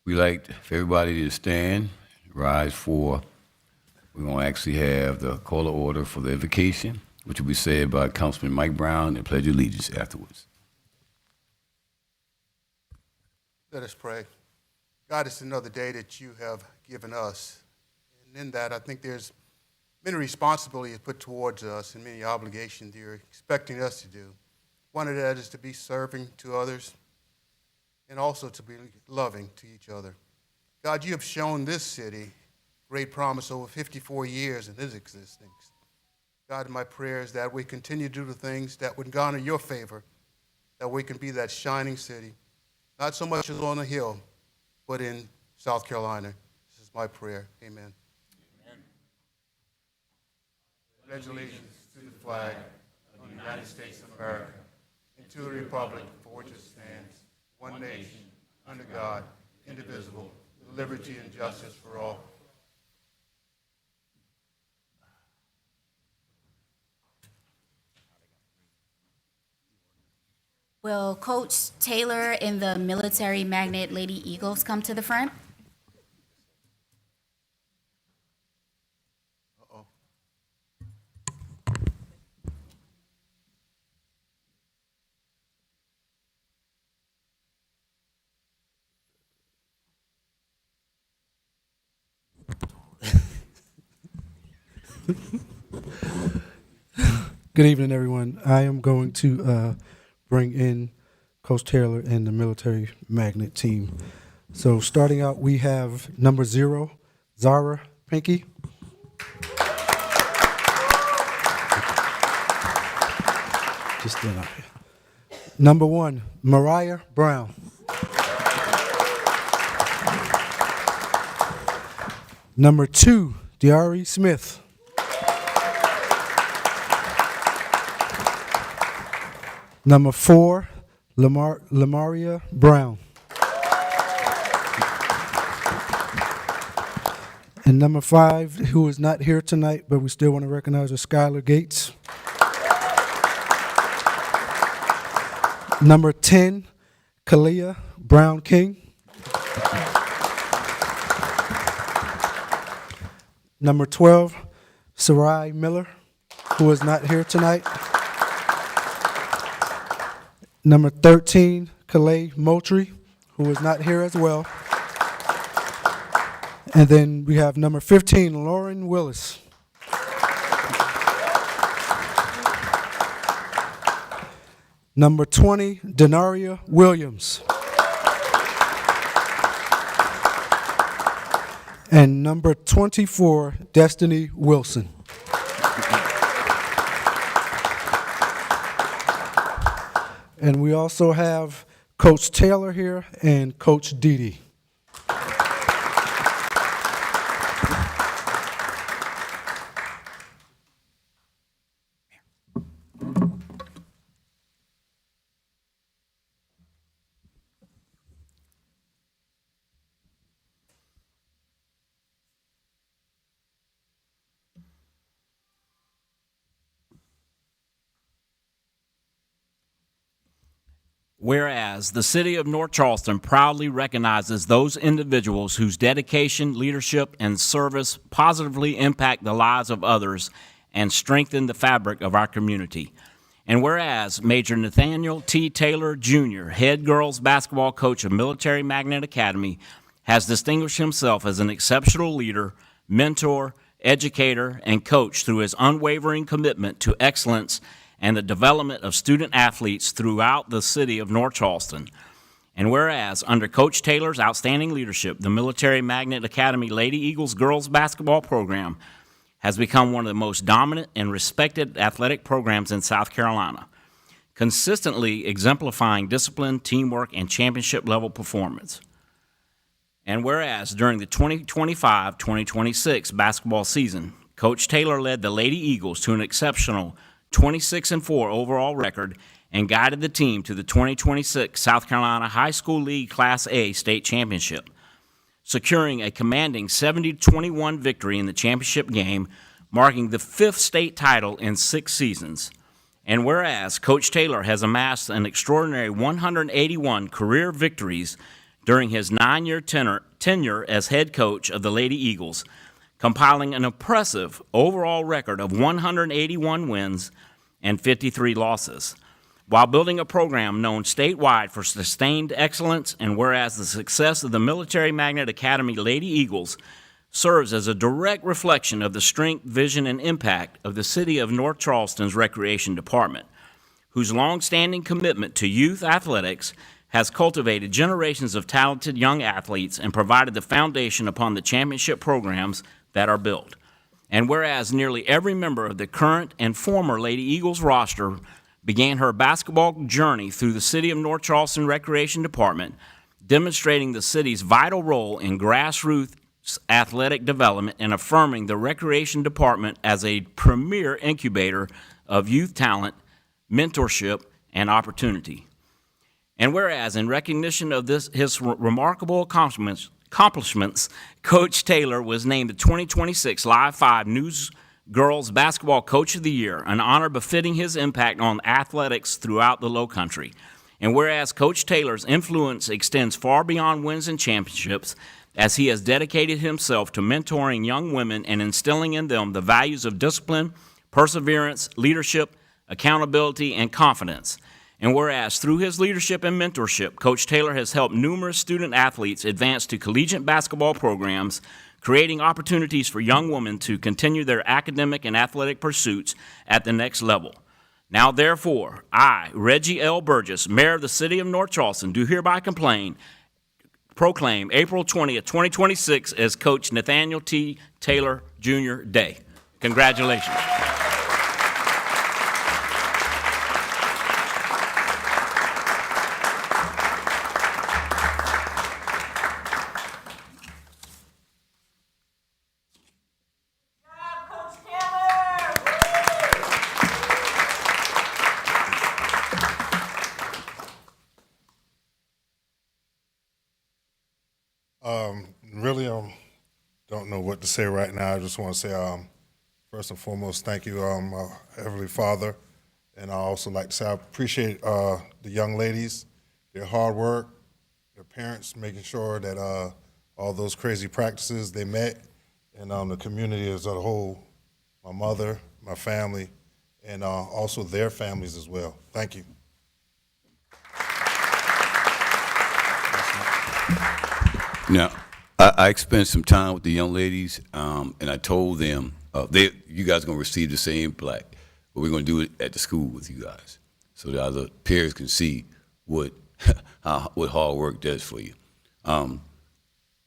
We like for everybody to stand, rise for, we're going to actually have the call of order for the invocation, which will be said by Councilman Mike Brown, and pledge allegiance afterwards. Let us pray. God, it's another day that you have given us. And in that, I think there's many responsibilities put towards us and many obligations you're expecting us to do. One of that is to be serving to others and also to be loving to each other. God, you have shown this city great promise over 54 years in its existence. God, my prayer is that we continue to do the things that would garner your favor, that we can be that shining city, not so much as on a hill, but in South Carolina. This is my prayer. Amen. Amen. Pledge allegiance to the flag of the United States of America and to the republic for which it stands, one nation, under God, indivisible, with liberty and justice for all. Will Coach Taylor and the military magnet Lady Eagles come to the front? Uh-oh. Good evening, everyone. I am going to bring in Coach Taylor and the military magnet team. So starting out, we have number 0, Zara Pinky. Just stand up here. Number 1, Mariah Brown. Number 2, Diari Smith. Number 4, Lamaria Brown. And number 5, who is not here tonight, but we still want to recognize her, Skylar Gates. Number 10, Kalia Brown King. Number 12, Sarai Miller, who is not here tonight. Number 13, Calais Moultrie, who is not here as well. And then we have number 15, Lauren Willis. Number 20, Denaria Williams. And number 24, Destiny Wilson. And we also have Coach Taylor here and Coach Didi. Whereas the city of North Charleston proudly recognizes those individuals whose dedication, leadership, and service positively impact the lives of others and strengthen the fabric of our community. And whereas Major Nathaniel T. Taylor, Jr., head girls basketball coach of Military Magnet Academy, has distinguished himself as an exceptional leader, mentor, educator, and coach through his unwavering commitment to excellence and the development of student athletes throughout the city of North Charleston. And whereas, under Coach Taylor's outstanding leadership, the Military Magnet Academy Lady Eagles girls basketball program has become one of the most dominant and respected athletic programs in South Carolina, consistently exemplifying discipline, teamwork, and championship-level performance. And whereas, during the 2025-2026 basketball season, Coach Taylor led the Lady Eagles to an exceptional 26-4 overall record and guided the team to the 2026 South Carolina High School League Class A state championship, securing a commanding 70-21 victory in the championship game, marking the 5th state title in 6 seasons. And whereas Coach Taylor has amassed an extraordinary 181 career victories, during his 9-year tenure as head coach of the Lady Eagles, compiling an impressive overall record of 181 wins and 53 losses, while building a program known statewide for sustained excellence. And whereas the success of the Military Magnet Academy Lady Eagles serves as a direct reflection of the strength, vision, and impact of the City of North Charleston's Recreation Department, whose longstanding commitment to youth athletics has cultivated generations of talented young athletes and provided the foundation upon the championship programs that are built. And whereas nearly every member of the current and former Lady Eagles roster began her basketball journey through the City of North Charleston Recreation Department, demonstrating the city's vital role in grassroots athletic development and affirming the Recreation Department as a premier incubator of youth talent, mentorship, and opportunity. And whereas in recognition of his remarkable accomplishments, Coach Taylor was named the 2026 Live 5 News Girls Basketball Coach of the Year, an honor befitting his impact on athletics throughout the Lowcountry. And whereas Coach Taylor's influence extends far beyond wins and championships, as he has dedicated himself to mentoring young women and instilling in them the values of discipline, perseverance, leadership, accountability, and confidence. And whereas through his leadership and mentorship, Coach Taylor has helped numerous student athletes advance to collegiate basketball programs, creating opportunities for young women to continue their academic and athletic pursuits at the next level. Now, therefore, I, Reggie L. Burgess, Mayor of the City of North Charleston, do hereby proclaim April 20th, 2026 as Coach Nathaniel T. Taylor Jr. Day. Congratulations. Really, don't know what to say right now. I just want to say, first and foremost, thank you, Heavenly Father. And I also like to say I appreciate the young ladies, their hard work, their parents making sure that all those crazy practices they met, and the community as a whole, my mother, my family, and also their families as well. Thank you. Now, I spent some time with the young ladies, and I told them, you guys are going to receive the same plaque, but we're going to do it at the school with you guys, so that other peers can see what hard work does for you.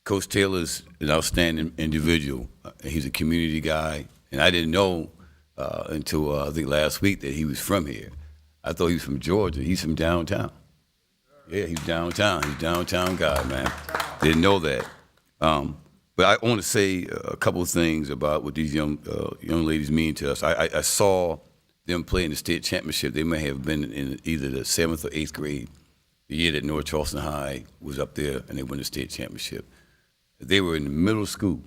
Coach Taylor's an outstanding individual. He's a community guy, and I didn't know until I think last week that he was from here. I thought he was from Georgia. He's from downtown. Yeah, he's downtown. He's a downtown guy, man. Didn't know that. But I want to say a couple of things about what these young ladies mean to us. I saw them play in the state championship. They may have been in either the 7th or 8th grade, the year that North Charleston High was up there and they won the state championship. They were in the middle school.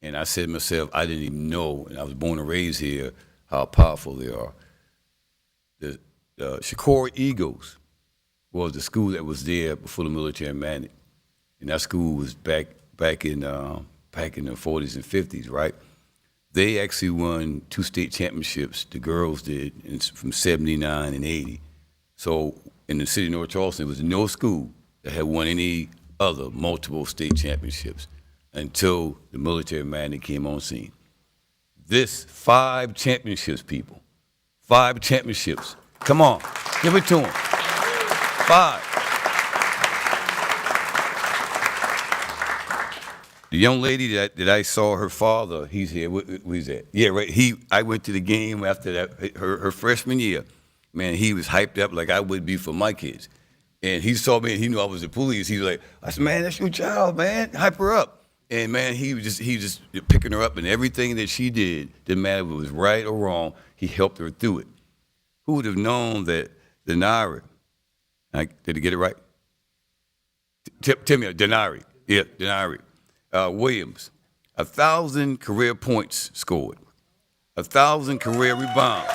And I said to myself, I didn't even know, and I was born and raised here, how powerful they are. The Shakur Eagles was the school that was there before the Military Magnet. And that school was back in the 40s and 50s, right? They actually won 2 state championships, the girls did, from 79 and 80. So in the city of North Charleston, there was no school that had won any other multiple state championships until the Military Magnet came on scene. This 5 championships, people. 5 championships. Come on, give it to them. 5. The young lady that I saw, her father, he's here. Where's that? Yeah, right. I went to the game after that, her freshman year. Man, he was hyped up like I would be for my kids. And he saw me and he knew I was the police. He was like, I said, man, that's your child, man. Hype her up. And man, he was just picking her up, and everything that she did, didn't matter if it was right or wrong, he helped her through it. Who would have known that Denari, did he get it right? Tell me, Denari. Yeah, Denari. Williams, 1,000 career points scored, 1,000 career rebounds,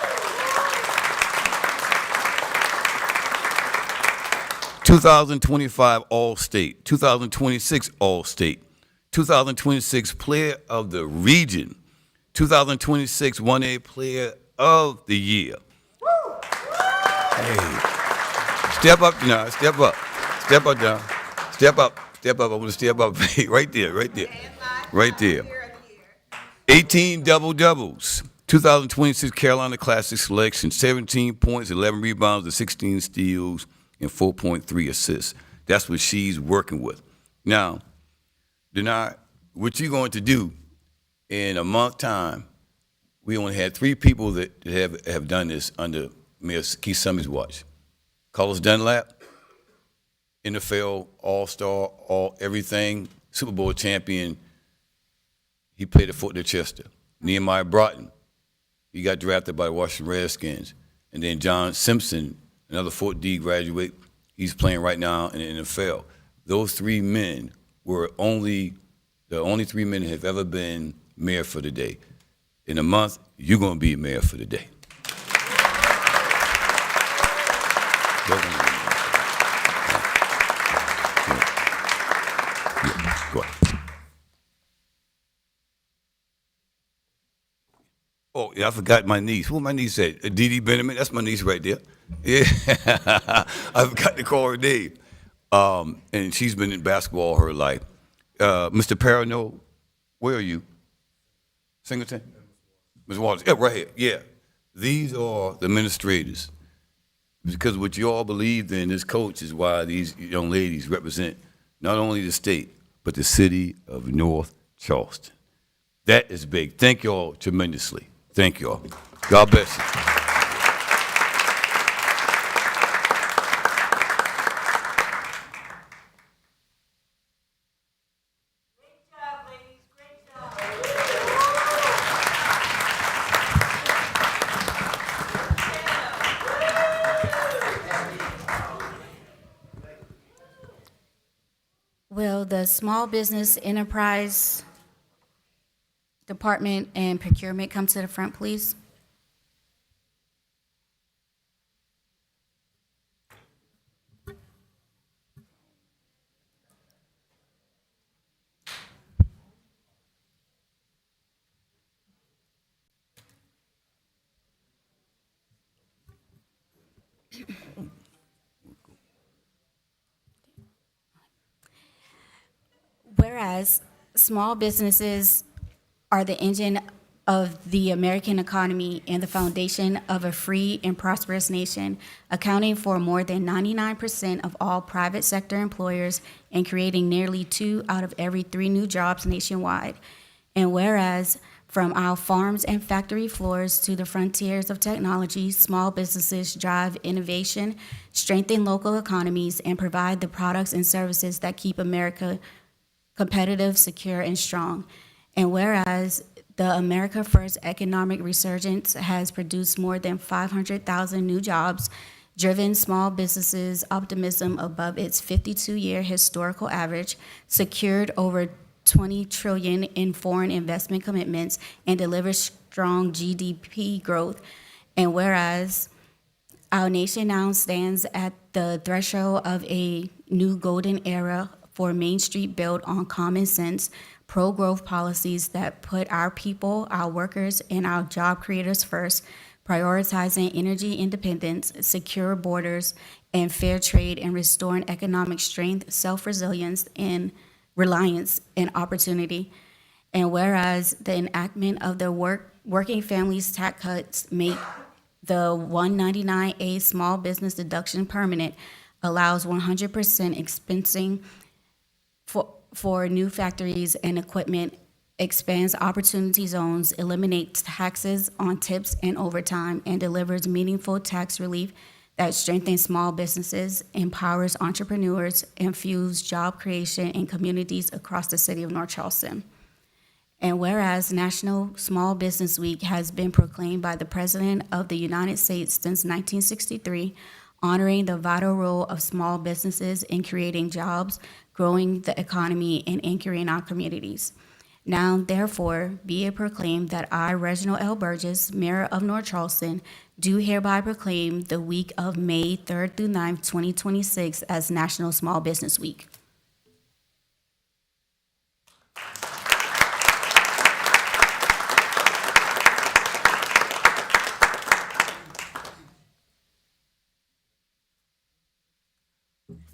2025 All-State, 2026 All-State, 2026 Player of the Region, 2026 1A Player of the Year. Hey, step up now, step up now, step up. I want to step up. Right there. 18 double-doubles. 2026 Carolina Classic Selection, 17 points, 11 rebounds, and 16 steals, and 4.3 assists. That's what she's working with. Now, Denard, what you're going to do in a month time, we only had 3 people that have done this under Mayor Keith Summers' watch. Carlos Dunlap, NFL All-Star, everything, Super Bowl champion. He played at Fort Chester. Nehemiah Broughton, he got drafted by the Washington Redskins. And then John Simpson, another Fort D graduate, he's playing right now in the NFL. Those 3 men were the only 3 men that have ever been mayor for the day. In a month, you're going to be mayor for the day. Go ahead. Oh, yeah, I forgot my niece. Who my niece at? Dee Dee Benjamin. That's my niece right there. Yeah, I forgot to call her name. And she's been in basketball her life. Mr. Parano, where are you? Singleton? Ms. Waters. Yeah, right here. Yeah. These are the administrators. Because what you all believe in, this coach, is why these young ladies represent not only the state, but the city of North Charleston. That is big. Thank you all tremendously. Thank you all. God bless you. Will the Small Business Enterprise Department and Procurement come to the front, please? Whereas small businesses are the engine of the American economy and the foundation of a free and prosperous nation, accounting for more than 99% of all private sector employers and creating nearly 2 out of every 3 new jobs nationwide. And whereas from our farms and factory floors to the frontiers of technology, small businesses drive innovation, strengthen local economies, and provide the products and services that keep America competitive, secure, and strong. And whereas the America First economic resurgence has produced more than 500,000 new jobs, driven small businesses' optimism above its 52-year historical average, secured over $20 trillion in foreign investment commitments, and delivered strong GDP growth. And whereas our nation now stands at the threshold of a new golden era for Main Street built on common sense, pro-growth policies that put our people, our workers, and our job creators first, prioritizing energy independence, secure borders, and fair trade, and restoring economic strength, self-resilience, and reliance and opportunity. And whereas the enactment of the Working Families Tax Cuts make the 199A small business deduction permanent, allows 100% expensing for new factories and equipment, expands opportunity zones, eliminates taxes on tips and overtime, and delivers meaningful tax relief that strengthens small businesses, empowers entrepreneurs, and fuels job creation in communities across the city of North Charleston. And whereas National Small Business Week has been proclaimed by the President of the United States since 1963, honoring the vital role of small businesses in creating jobs, growing the economy, and anchoring our communities. Now, therefore, be it proclaimed that I, Reginald L. Burgess, Mayor of North Charleston, do hereby proclaim the week of May 3rd through 9th, 2026 as National Small Business Week.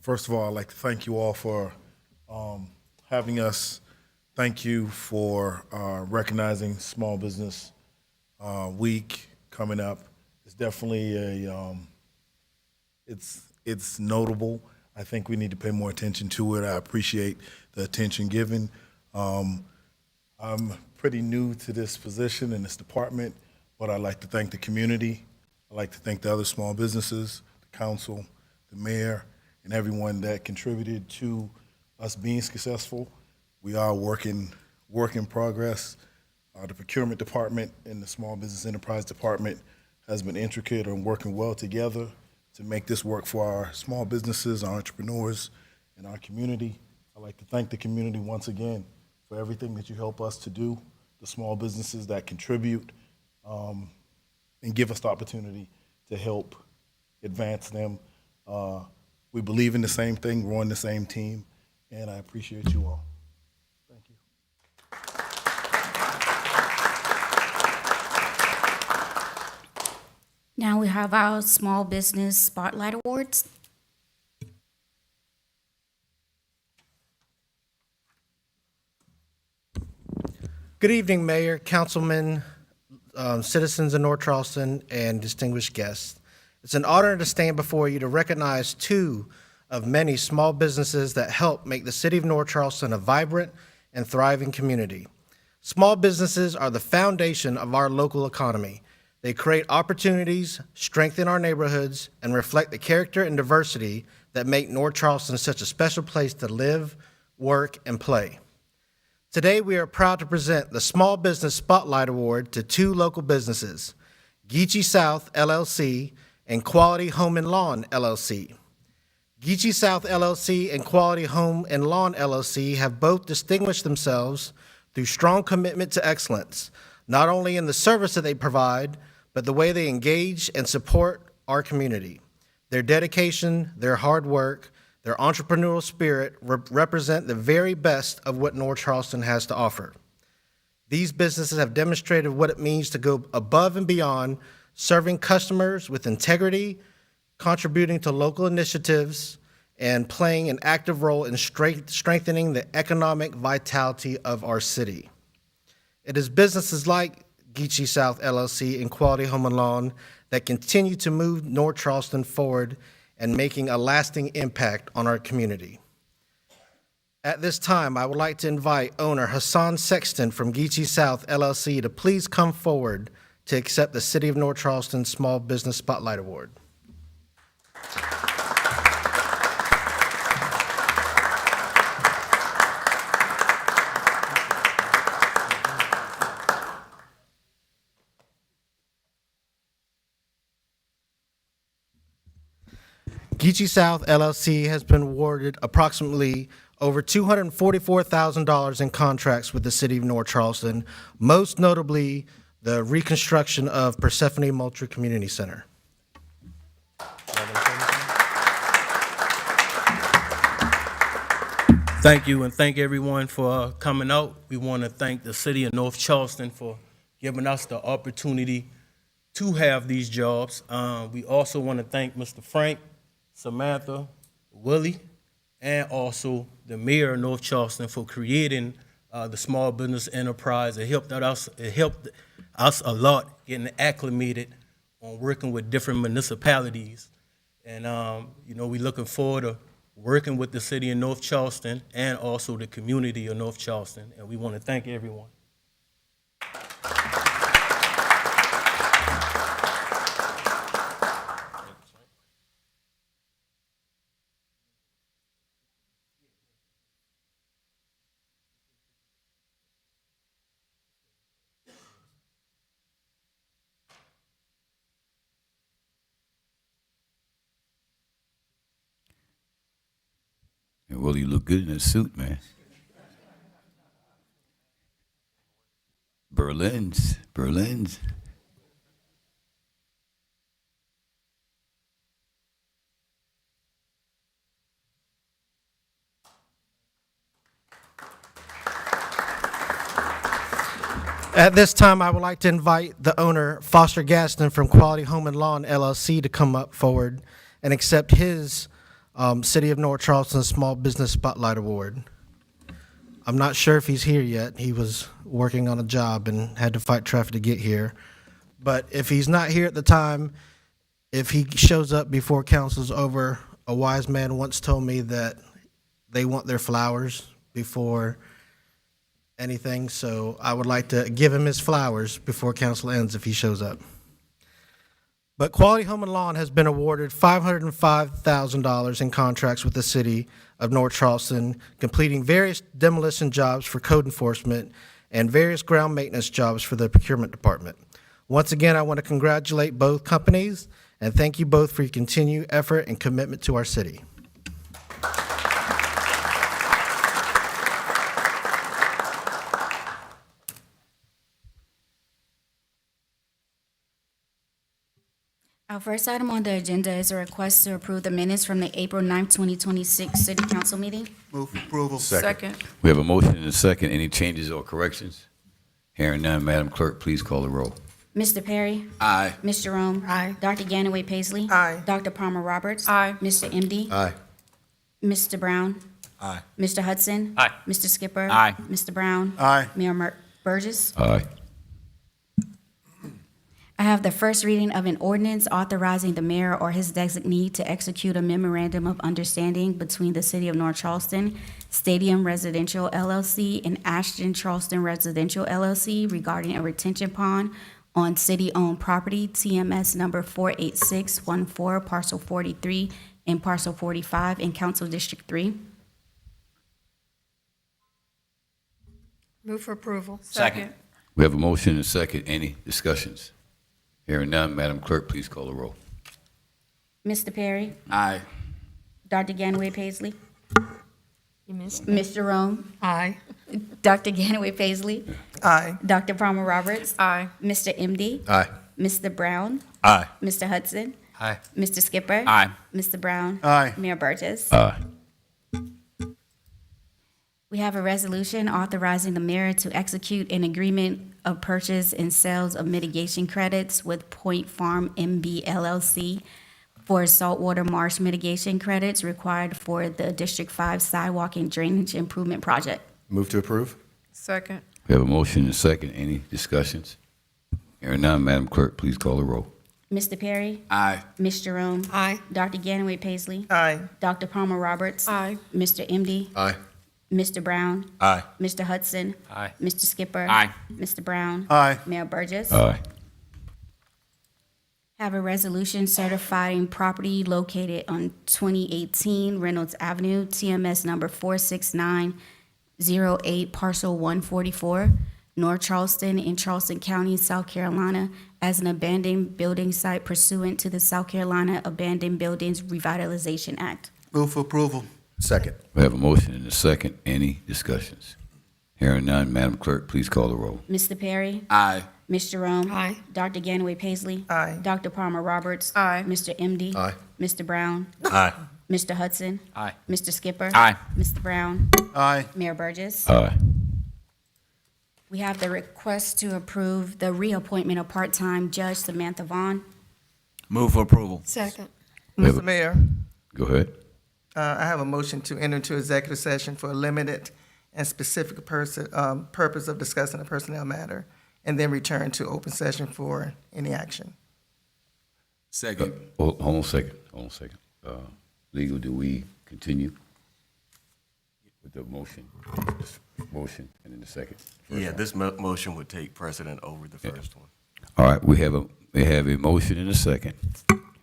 First of all, I'd like to thank you all for having us. Thank you for recognizing Small Business Week coming up. It's definitely it's notable. I think we need to pay more attention to it. I appreciate the attention given. I'm pretty new to this position in this department, but I'd like to thank the community. I'd like to thank the other small businesses, the council, the mayor, and everyone that contributed to us being successful. We are work in progress. The procurement department and the small business enterprise department has been intricate and working well together to make this work for our small businesses, our entrepreneurs, and our community. I'd like to thank the community once again for everything that you help us to do, the small businesses that contribute and give us the opportunity to help advance them. We believe in the same thing, we're on the same team, and I appreciate you all. Thank you. Now we have our Small Business Spotlight Awards. Good evening, Mayor, Councilmen, citizens of North Charleston, and distinguished guests. It's an honor to stand before you to recognize two of many small businesses that help make the city of North Charleston a vibrant and thriving community. Small businesses are the foundation of our local economy. They create opportunities, strengthen our neighborhoods, and reflect the character and diversity that make North Charleston such a special place to live, work, and play. Today, we are proud to present the Small Business Spotlight Award to two local businesses, Geechee South LLC and Quality Home and Lawn LLC. Geechee South LLC and Quality Home and Lawn LLC have both distinguished themselves through strong commitment to excellence, not only in the service that they provide, but the way they engage and support our community. Their dedication, their hard work, their entrepreneurial spirit represent the very best of what North Charleston has to offer. These businesses have demonstrated what it means to go above and beyond, serving customers with integrity, contributing to local initiatives, and playing an active role in strengthening the economic vitality of our city. It is businesses like Geechee South LLC and Quality Home and Lawn that continue to move North Charleston forward and making a lasting impact on our community. At this time, I would like to invite owner Hassan Sexton from Geechee South LLC to please come forward to accept the City of North Charleston Small Business Spotlight Award. Geechee South LLC has been awarded approximately over $244,000 in contracts with the City of North Charleston, most notably the reconstruction of Persephone Moultrie Community Center. Thank you, and thank everyone for coming out. We want to thank the City of North Charleston for giving us the opportunity to have these jobs. We also want to thank Mr. Frank, Samantha, Willie, and also the mayor of North Charleston for creating the small business enterprise. It helped us a lot getting acclimated on working with different municipalities. And, we're looking forward to working with the city of North Charleston and also the community of North Charleston. And we want to thank everyone. And Will, you look good in that suit, man. Berlin's. At this time, I would like to invite the owner, Foster Gaston from Quality Home and Lawn LLC, to come up forward and accept his City of North Charleston Small Business Spotlight Award. I'm not sure if he's here yet. He was working on a job and had to fight traffic to get here. But if he's not here at the time, if he shows up before council's over, a wise man once told me that they want their flowers before anything, so I would like to give him his flowers before council ends if he shows up. But Quality Home and Lawn has been awarded $505,000 in contracts with the city of North Charleston, completing various demolition jobs for code enforcement and various ground maintenance jobs for the procurement department. Once again, I want to congratulate both companies and thank you both for your continued effort and commitment to our city. Our first item on the agenda is a request to approve the minutes from the April 9th, 2026 City Council meeting. Move for approval. Second. We have a motion and a second. Any changes or corrections? Hearing none, Madam Clerk, please call the roll. Mr. Perry? Aye. Ms. Jerome? Aye. Dr. Ganaway Paisley? Aye. Dr. Palmer Roberts? Aye. Mr. MD? Aye. Mr. Brown? Aye. Mr. Hudson? Aye. Mr. Skipper? Aye. Mr. Brown? Aye. Mayor Burgess? Aye. I have the first reading of an ordinance authorizing the mayor or his designee to execute a memorandum of understanding between the City of North Charleston, Stadium Residential LLC, and Ashton Charleston Residential LLC regarding a retention pond on city-owned property, TMS number 48614, parcel 43 and parcel 45 in Council District 3. Move for approval. Second. We have a motion and a second. Any discussions? Hearing none, Madam Clerk, please call the roll. Mr. Perry? Aye. Dr. Ganaway Paisley? You missed. Ms. Jerome? Aye. Dr. Ganaway Paisley? Aye. Dr. Palmer Roberts? Aye. Mr. MD? Aye. Mr. Brown? Aye. Mr. Hudson? Aye. Mr. Skipper? Aye. Mr. Brown? Aye. Mayor Burgess? Aye. We have a resolution authorizing the mayor to execute an agreement of purchase and sales of mitigation credits with Point Farm MB LLC for saltwater marsh mitigation credits required for the District 5 sidewalk and drainage improvement project. Move to approve? Second. We have a motion and a second. Any discussions? Hearing none, Madam Clerk, please call the roll. Mr. Perry? Aye. Ms. Jerome? Aye. Dr. Ganaway Paisley? Aye. Dr. Palmer Roberts? Aye. Mr. MD? Aye. Mr. Brown? Aye. Mr. Hudson? Aye. Mr. Skipper? Aye. Mr. Brown? Aye. Mayor Burgess? Aye. Have a resolution certifying property located on 2018 Reynolds Avenue, TMS number 46908, parcel 144, North Charleston in Charleston County, South Carolina, as an abandoned building site pursuant to the South Carolina Abandoned Buildings Revitalization Act. Move for approval. Second. We have a motion and a second. Any discussions? Hearing none, Madam Clerk, please call the roll. Mr. Perry? Aye. Ms. Jerome? Aye. Dr. Ganaway Paisley? Aye. Dr. Palmer Roberts? Aye. Mr. MD? Aye. Mr. Brown? Aye. Mr. Hudson? Aye. Mr. Skipper? Aye. Mr. Brown? Aye. Mayor Burgess? Aye. We have the request to approve the reappointment of part-time Judge Samantha Vaughn. Move for approval. Second. We have Mr. a- Mayor, Go ahead. I have a motion to enter into executive session for a limited and specific purpose of discussing a personnel matter, and then return to open session for any action. Second. Hold on a second. Hold on a second. Legal, do we continue with the motion? Motion and then the second. Yeah, this motion would take precedent over the first one. All right, we have a motion and a second.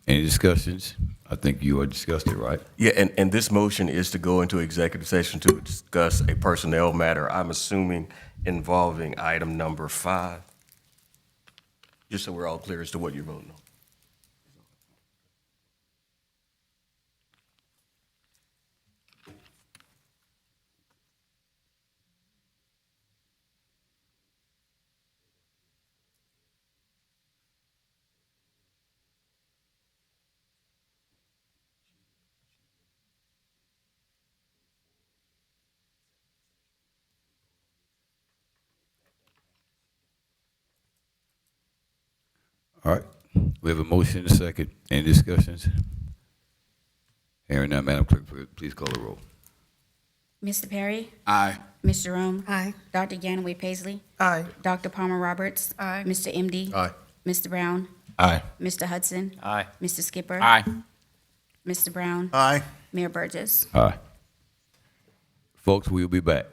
Any discussions? I think you already discussed it, right? Yeah, and this motion is to go into executive session to discuss a personnel matter, I'm assuming involving item number 5. Just so we're all clear as to what you're voting on. All right. We have a motion and a second. Any discussions? Hearing none, Madam Clerk, please call the roll. Mr. Perry? Aye. Ms. Jerome? Aye. Dr. Ganaway Paisley? Aye. Dr. Palmer Roberts? Aye. Mr. MD? Aye. Mr. Brown? Aye. Mr. Hudson? Aye. Mr. Skipper? Aye. Mr. Brown? Aye. Mayor Burgess? Aye. Folks, we'll be back.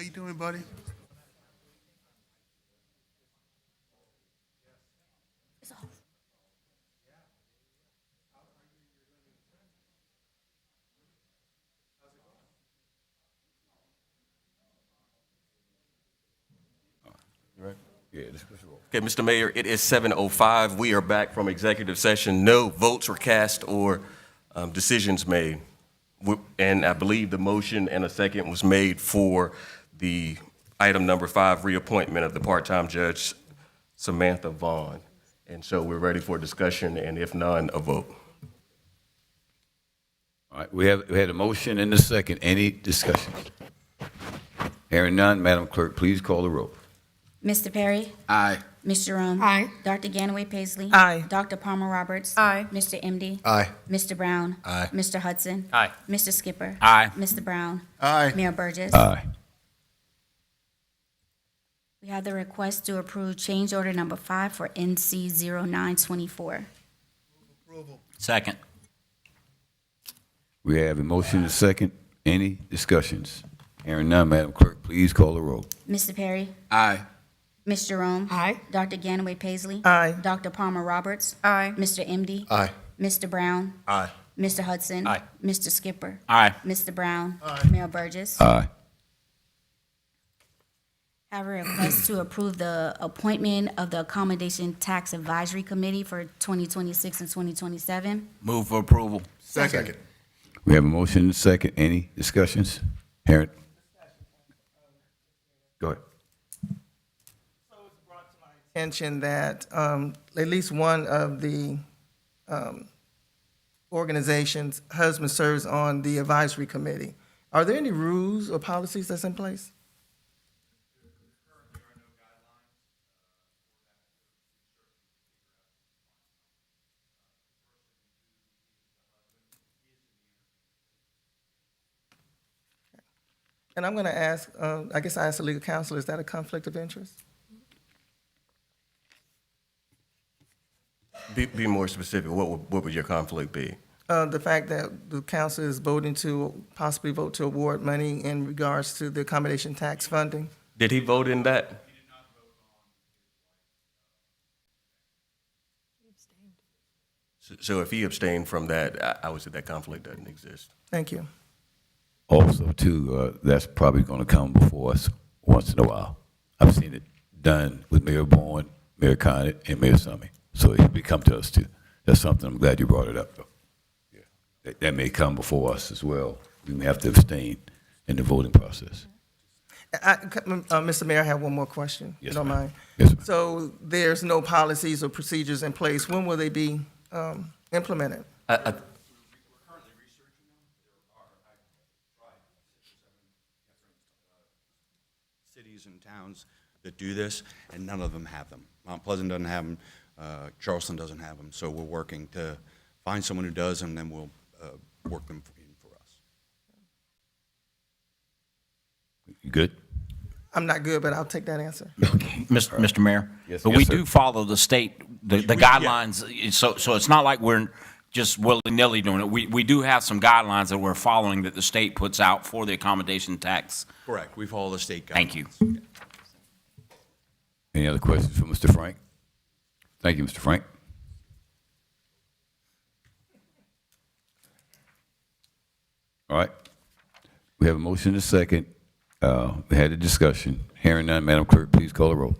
you doing, buddy? Yeah, this was wrong. Okay, Mr. Mayor, it is 7:05. We are back from executive session. No votes were cast or decisions made. And I believe the motion and a second was made for the item number 5, reappointment of the part-time judge Samantha Vaughn. And so we're ready for discussion, and if none, a vote. All right, we had a motion and a second. Any discussion? Hearing none, Madam Clerk, please call the roll. Mr. Perry? Aye. Ms. Jerome? Aye. Dr. Ganaway Paisley? Aye. Dr. Palmer Roberts? Aye. Mr. MD? Aye. Mr. Brown? Aye. Mr. Hudson? Aye. Mr. Skipper? Aye. Mr. Brown? Aye. Mayor Burgess? Aye. We have the request to approve change order number 5 for NC 0924. Second. We have a motion and a second. Any discussions? Hearing none, Madam Clerk, please call the roll. Mr. Perry? Aye. Ms. Jerome? Aye. Dr. Ganaway Paisley? Aye. Dr. Palmer Roberts? Aye. Mr. MD? Aye. Mr. Brown? Aye. Mr. Hudson? Aye. Mr. Skipper? Aye. Mr. Brown? Mayor Burgess? Aye. Have a request to approve the appointment of the Accommodation Tax Advisory Committee for 2026 and 2027. Move for approval. Second. We have a motion and a second. Any discussions? Hearing. Go ahead. Mention that at least one of the organization's husband serves on the advisory committee. Are there any rules or policies that's in place? And I'm going to ask, I guess I asked the legal counsel, is that a conflict of interest? Be more specific. What would your conflict be? The fact that the council is voting to possibly vote to award money in regards to the accommodation tax funding. Did he vote in that? So if he abstained from that, I would say that conflict doesn't exist. Thank you. Also, too, that's probably going to come before us once in a while. I've seen it done with Mayor Bourne, Mayor Conant, and Mayor Summey. So it may come to us, too. That's something I'm glad you brought it up, though. Yeah. That may come before us as well. We may have to abstain in the voting process. Mr. Mayor, I have one more question, if Yes, you don't ma'am. mind. Yes, ma'am. So there's no policies or procedures in place. When will they be implemented? Cities and towns that do this, and none of them have them. Mount Pleasant doesn't have them, Charleston doesn't have them, so we're working to find someone who does, and then we'll work them in for us. You good? I'm not good, but I'll take that answer. Mr. Mayor? Yes, But yes, we sir. do follow the state, the guidelines, so it's not like we're just willy-nilly doing it. We do have some guidelines that we're following that the state puts out for the accommodation tax. Correct, we follow the state guidelines. Thank you. Any other questions for Mr. Frank? Thank you, Mr. Frank. All right. We have a motion and a second. We had a discussion. Hearing none, Madam Clerk, please call the roll.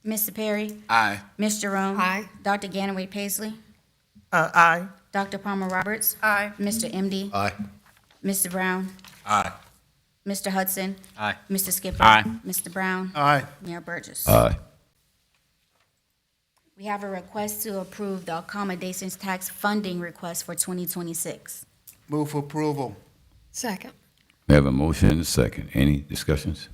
Mr. Perry? Aye. Ms. Jerome? Aye. Dr. Ganaway Paisley? Aye. Dr. Palmer Roberts? Aye. Mr. MD? Aye. Mr. Brown? Aye. Mr. Hudson? Aye. Mr. Skipper? Aye. Mr. Brown? Aye. Mayor Burgess? Aye. We have a request to approve the accommodations tax funding request for 2026. Move for approval. Second. We have a motion and a second. Any discussions?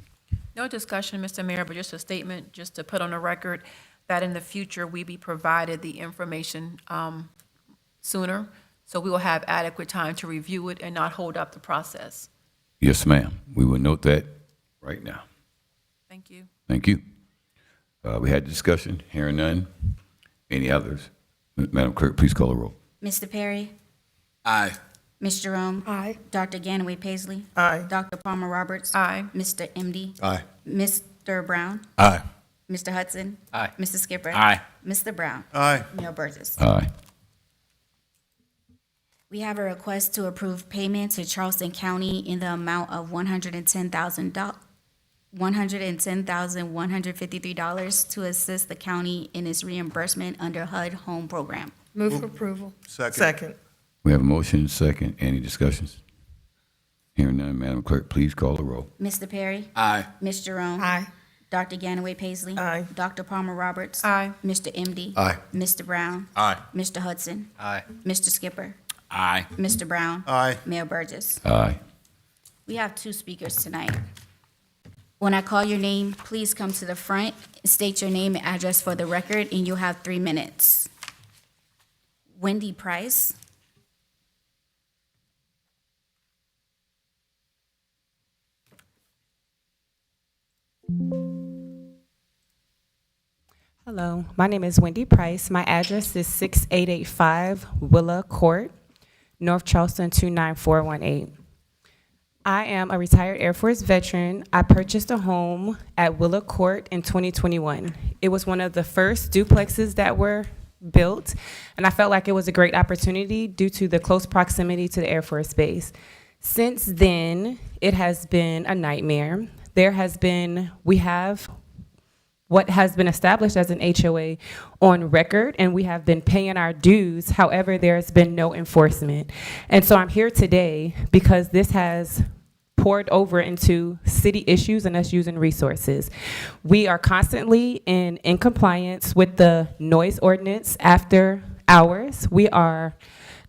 No discussion, Mr. Mayor, but just a statement, just to put on the record that in the future, we be provided the information sooner, so we will have adequate time to review it and not hold up the process. Yes, ma'am. We will note that right now. Thank you. Thank you. We had a discussion. Hearing none. Any others? Madam Clerk, please call the roll. Mr. Perry? Aye. Ms. Jerome. Aye. Dr. Ganaway Paisley. Aye. Dr. Palmer Roberts. Aye. Mr. MD. Aye. Mr. Brown. Aye. Mr. Hudson. Aye. Mr. Skipper. Aye. Mr. Brown. Aye. Mayor Burgess. Aye. We have a request to approve payment to Charleston County in the amount of $110,153 to assist the county in its reimbursement under HUD Home Program. Move for approval. Second. Second. We have a motion and second. Any discussions? Hearing none, Madam Clerk, please call the roll. Mr. Perry? Aye. Ms. Jerome? Aye. Dr. Ganaway Paisley? Aye. Dr. Palmer Roberts? Aye. Mr. MD? Aye. Mr. Brown? Aye. Mr. Hudson? Aye. Mr. Skipper? Aye. Mr. Brown? Aye. Mayor Burgess. Aye. We have two speakers tonight. When I call your name, please come to the front, state your name and address for the record, and you'll have 3 minutes. Wendy Price. Hello, my name is Wendy Price. My address is 6885 Willa Court, North Charleston 29418. I am a retired Air Force veteran. I purchased a home at Willa Court in 2021. It was one of the first duplexes that were built, and I felt like it was a great opportunity due to the close proximity to the Air Force Base. Since then, it has been a nightmare. We have what has been established as an HOA on record, and we have been paying our dues. However, there has been no enforcement. And so I'm here today because this has poured over into city issues and us using resources. We are constantly in compliance with the noise ordinance after hours. We are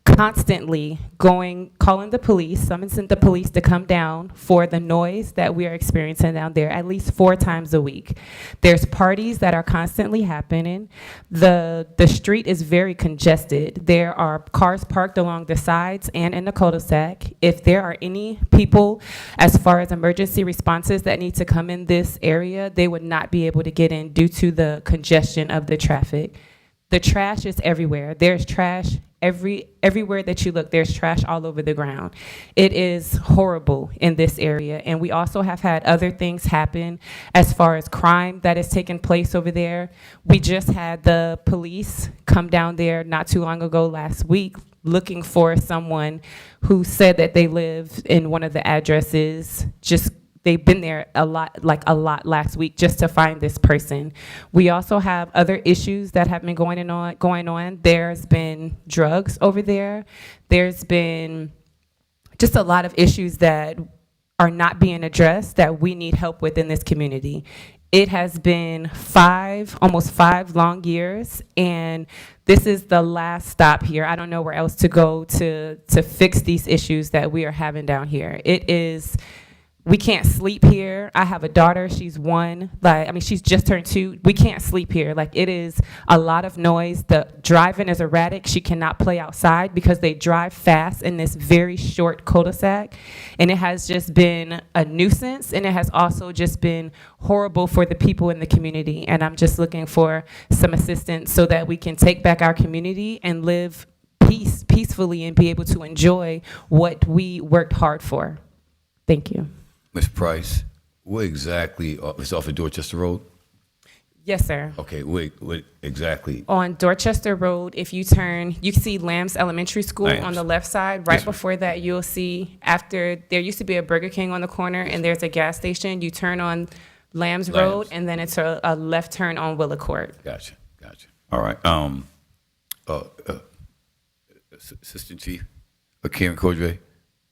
constantly calling the police, summoning the police to come down for the noise that we are experiencing down there at least 4 times a week. There's parties that are constantly happening. The street is very congested. There are cars parked along the sides and in the cul-de-sac. If there are any people, as far as emergency responses that need to come in this area, they would not be able to get in due to the congestion of the traffic. The trash is everywhere. There's trash everywhere that you look. There's trash all over the ground. It is horrible in this area. And we also have had other things happen as far as crime that has taken place over there. We just had the police come down there not too long ago last week looking for someone who said that they live in one of the addresses. They've been there a lot last week just to find this person. We also have other issues that have been going on. There's been drugs over there. There's been just a lot of issues that are not being addressed that we need help with in this community. It has been almost 5 long years, and this is the last stop here. I don't know where else to go to fix these issues that we are having down here. We can't sleep here. I have a daughter, she's 1. She's just turned 2. We can't sleep here. It is a lot of noise. The driving is erratic. She cannot play outside because they drive fast in this very short cul-de-sac. And it has just been a nuisance, and it has also just been horrible for the people in the community. And I'm just looking for some assistance so that we can take back our community and live peacefully and be able to enjoy what we worked hard for. Thank you. Ms. Price, where exactly, it's off of Dorchester Road? Yes, sir. Okay, what exactly? On Dorchester Road, if you turn, you can see Lambs Elementary School Lambs. on the left side. Right before that, you'll see there used to be a Burger King on the corner, and there's a gas station. You turn on Lambs Road, and then it's a left turn on Willa Court. Gotcha. All right. Assistant Chief, Karen Cordray,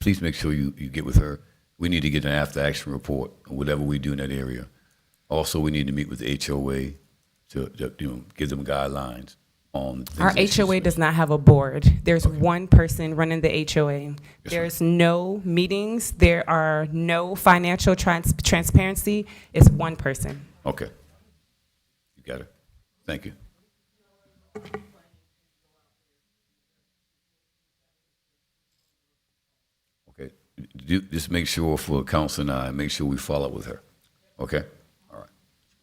please make sure you get with her. We need to get an after-action report on whatever we do in that area. Also, we need to meet with the HOA to give them guidelines on things. Our HOA does not have a board. There's one person running the HOA. There's no meetings. There are no financial transparency. It's one person. Okay. You got it. Thank you. Okay. Just make sure for council and I, make sure we follow up with her. Okay? All right.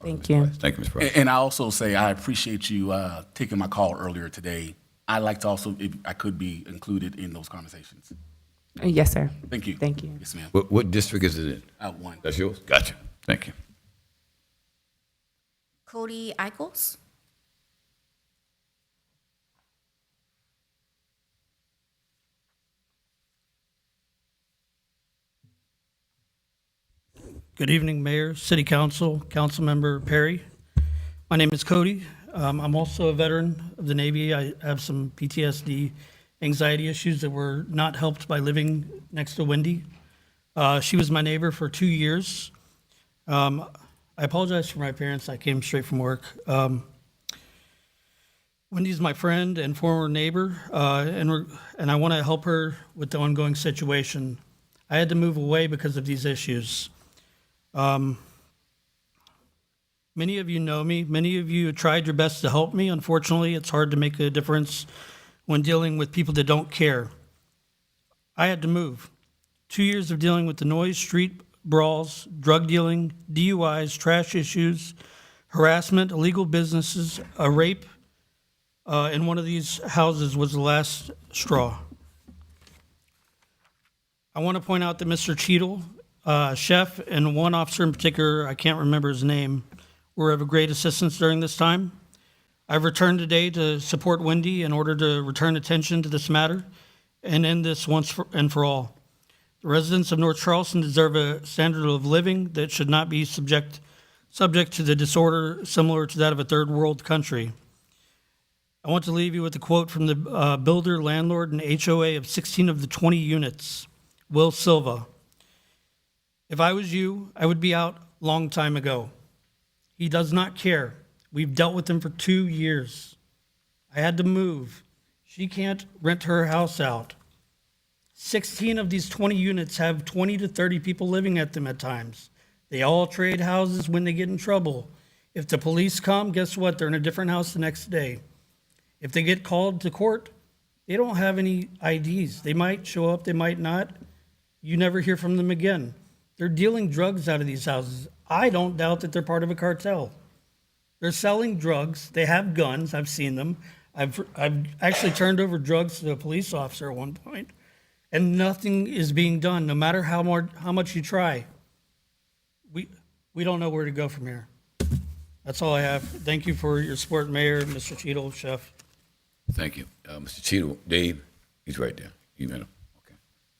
Thank you. Thank you, Ms. Price. And I also say I appreciate you taking my call earlier today. I'd like to also, if I could be included in those conversations. Yes, sir. Thank you. Thank you. Yes, ma'am. What district is it in? 1. That's yours? Gotcha. Thank you. Cody Eichels. Good evening, Mayor, City Council, Councilmember Perry. My name is Cody. I'm also a veteran of the Navy. I have some PTSD, anxiety issues that were not helped by living next to Wendy. She was my neighbor for 2 years. I apologize for my parents. I came straight from work. Wendy's my friend and former neighbor, and I want to help her with the ongoing situation. I had to move away because of these issues. Many of you know me. Many of you tried your best to help me. Unfortunately, it's hard to make a difference when dealing with people that don't care. I had to move. 2 years of dealing with the noise, street brawls, drug dealing, DUIs, trash issues, harassment, illegal businesses, a rape in one of these houses was the last straw. I want to point out that Mr. Cheadle, Chef, and one officer in particular, I can't remember his name, were of great assistance during this time. I've returned today to support Wendy in order to return attention to this matter and end this once and for all. The residents of North Charleston deserve a standard of living that should not be subject to the disorder similar to that of a third world country. I want to leave you with a quote from the builder, landlord, and HOA of 16 of the 20 units, Will Silva. If I was you, I would be out long time ago. He does not care. We've dealt with him for 2 years. I had to move. She can't rent her house out. 16 of these 20 units have 20 to 30 people living at them at times. They all trade houses when they get in trouble. If the police come, guess what? They're in a different house the next day. If they get called to court, they don't have any IDs. They might show up, they might not. You never hear from them again. They're dealing drugs out of these houses. I don't doubt that they're part of a cartel. They're selling drugs. They have guns. I've seen them. I've actually turned over drugs to a police officer at one point, and nothing is being done, no matter how much you try. We don't know where to go from here. That's all I have. Thank you for your support, Mayor, Mr. Cheadle, Chef. Thank you. Mr. Cheadle, Dave, he's right there. You met him. Okay.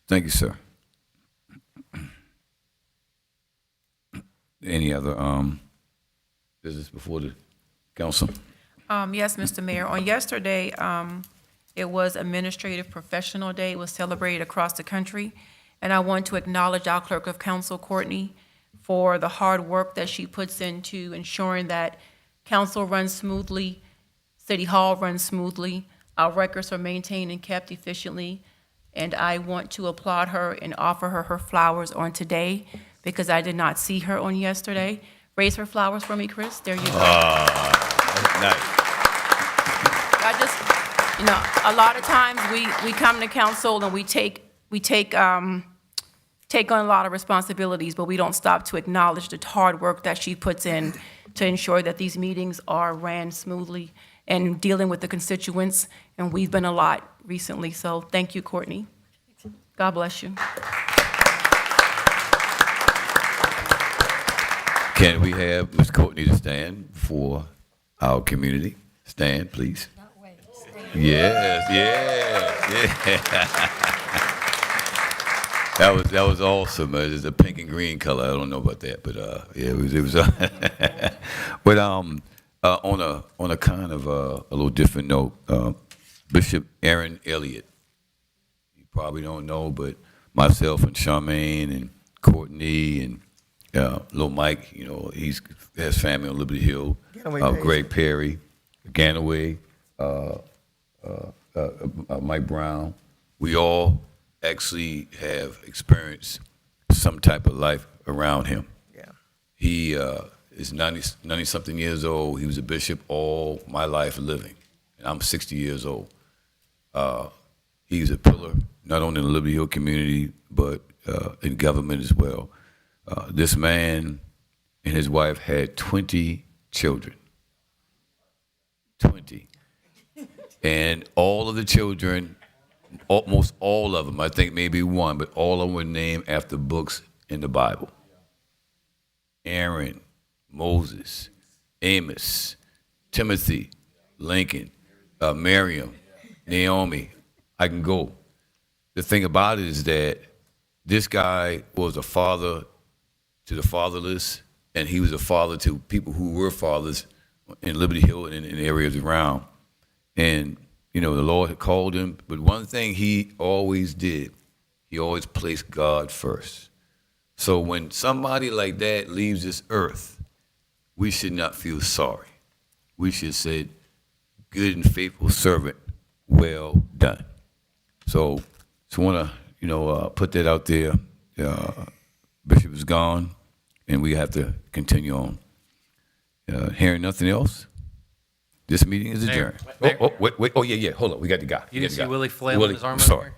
Thank you, sir. Any other business before the council? Yes, Mr. Mayor. On yesterday, it was Administrative Professional Day. It was celebrated across the country. And I want to acknowledge our Clerk of Council, Courtney, for the hard work that she puts into ensuring that council runs smoothly, City Hall runs smoothly, our records are maintained and kept efficiently. And I want to applaud her and offer her her flowers on today because I did not see her on yesterday. Raise her flowers for me, Chris. There you go. That's nice. I just, a lot of times we come to council and we take on a lot of responsibilities, but we don't stop to acknowledge the hard work that she puts in to ensure that these meetings are ran smoothly and dealing with the constituents, and we've been a lot recently. So thank you, Courtney. God bless you. Can we have Ms. Courtney to stand for our community? Stand, please. Yes. That was awesome. It's a pink and green color. I don't know about that, but yeah, it was. But on a kind of a little different note, Bishop Aaron Elliott. You probably don't know, but myself and Charmaine and Courtney and little Mike, he has family on Liberty Hill. Greg Perry, Ganaway, Mike Brown. We all actually have experienced some type of life around him. Yeah. He is 90-something years old. He was a bishop all my life living. And I'm 60 years old. He's a pillar, not only in the Liberty Hill community, but in government as well. This man and his wife had 20 children. 20. And all of the children almost all of them. I think maybe one, but all of them were named after books in the Bible. Aaron, Moses, Amos, Timothy, Lincoln, Miriam, Naomi. I can go. The thing about it is that this guy was a father to the fatherless, and he was a father to people who were fathers in Liberty Hill and in areas around. And, you know, the Lord had called him, but one thing he always did, he always placed God first. So when somebody like that leaves this earth, we should not feel sorry. We should say, good and faithful servant, well done. So just want to, put that out there. Bishop is gone, and we have to continue on. Hearing nothing else, this meeting is adjourned. Mayor. Wait. Oh, yeah. Hold on. We got the guy. You didn't see Willie flailing his arm I'm over sorry. there?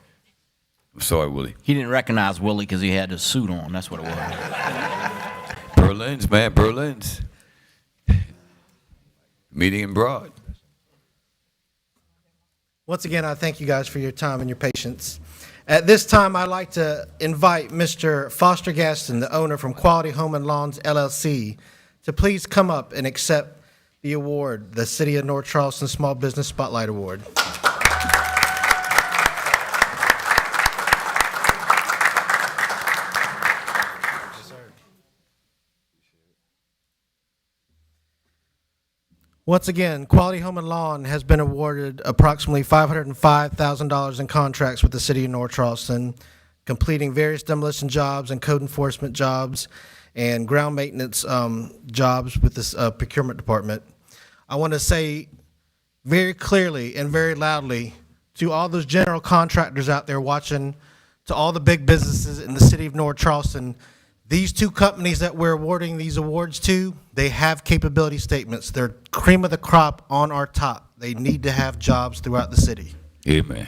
I'm sorry, Willie. He didn't recognize Willie because he had his suit on. That's what it was. Berlin's, man, Berlin's. Meeting in Broad. Once again, I thank you guys for your time and your patience. At this time, I'd like to invite Mr. Foster Gaston, the owner from Quality Home and Lawns LLC, to please come up and accept the award, the City of North Charleston Small Business Spotlight Award. Once again, Quality Home and Lawn has been awarded approximately $505,000 in contracts with the City of North Charleston, completing various demolition jobs and code enforcement jobs and ground maintenance jobs with this procurement department. I want to say very clearly and very loudly to all those general contractors out there watching, to all the big businesses in the City of North Charleston, these two companies that we're awarding these awards to, they have capability statements. They're cream of the crop on our top. They need to have jobs throughout the city. Amen.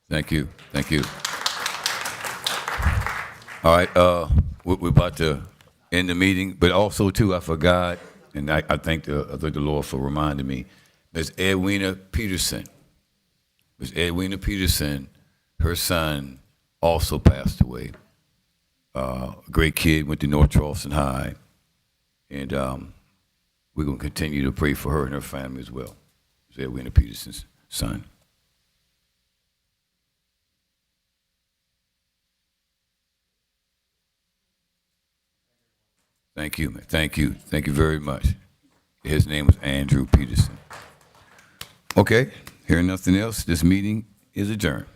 Thank you. All right, we're about to end the meeting, but also too, I forgot, and I thank the Lord for reminding me. Ms. Edwina Peterson. Ms. Edwina Peterson, her son also passed away. A great kid, went to North Charleston High, and we're gonna continue to pray for her and her family as well. Ms. Edwina Peterson's son. Thank you, man. Thank you very much. His name was Andrew Peterson. Okay, hearing nothing else, this meeting is adjourned.